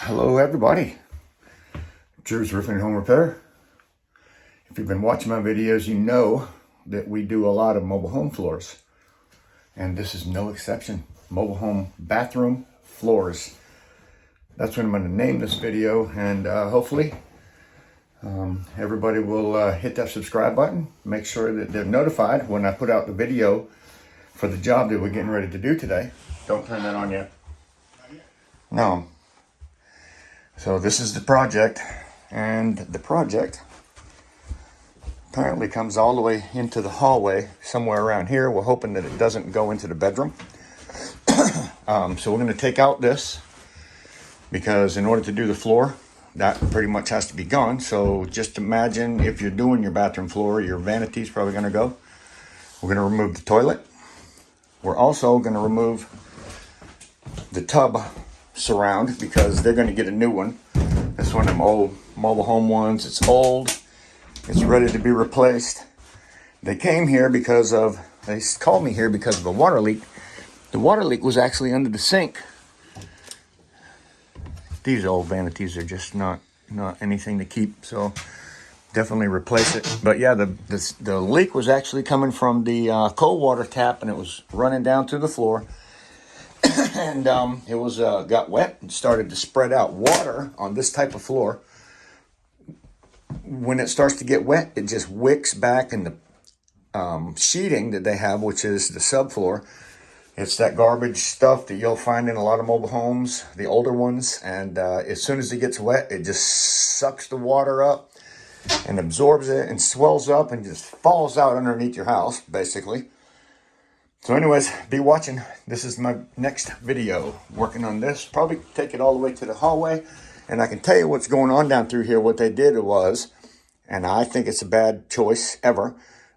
Hello everybody, Drew's Roofing and Home Repair. If you've been watching my videos, you know that we do a lot of mobile home floors. And this is no exception. Mobile home bathroom floors. That's what I'm going to name this video, and hopefully everybody will hit that subscribe button. Make sure that they're notified when I put out the video for the job that we're getting ready to do today. Don't turn that on yet. No. So this is the project, and the project apparently comes all the way into the hallway somewhere around here. We're hoping that it doesn't go into the bedroom. So we're going to take out this, because in order to do the floor, that pretty much has to be gone. So just imagine if you're doing your bathroom floor, your vanity is probably going to go. We're going to remove the toilet. We're also going to remove the tub surround, because they're going to get a new one. This one of them old mobile home ones. It's old. It's ready to be replaced. They came here because of, they called me here because of a water leak. The water leak was actually under the sink. These old vanities are just not anything to keep, so definitely replace it. But yeah, the leak was actually coming from the cold water tap, and it was running down through the floor. And it was got wet and started to spread out. Water on this type of floor, when it starts to get wet, it just wicks back in the sheeting that they have, which is the subfloor. It's that garbage stuff that you'll find in a lot of mobile homes, the older ones. And as soon as it gets wet, it just sucks the water up and absorbs it and swells up and just falls out underneath your house, basically. So anyways, be watching. This is my next video working on this. Probably take it all the way to the hallway. And I can tell you what's going on down through here. What they did was, and I think it's a bad choice ever,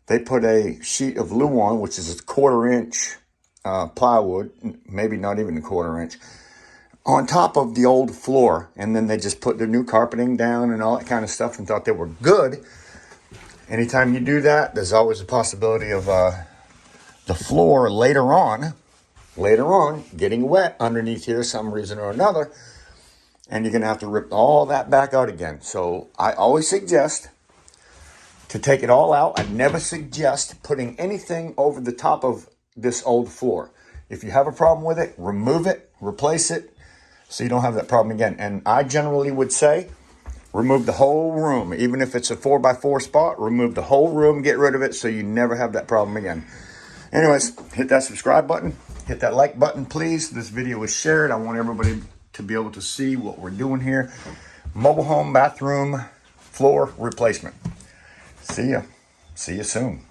they put a sheet of Luan, which is a 1/4 inch plywood, maybe not even a 1/4 inch, on top of the old floor. And then they just put the new carpeting down and all that kind of stuff and thought they were good. Anytime you do that, there's always a possibility of the floor later on getting wet underneath here some reason or another, and you're going to have to rip all that back out again. So I always suggest to take it all out. I never suggest putting anything over the top of this old floor. If you have a problem with it, remove it, replace it, so you don't have that problem again. And I generally would say remove the whole room. Even if it's a 4x4 spot, remove the whole room, get rid of it, so you never have that problem again. Anyways, hit that subscribe button. Hit that like button, please. This video is shared. I want everybody to be able to see what we're doing here. Mobile home bathroom floor replacement. See ya. See you soon.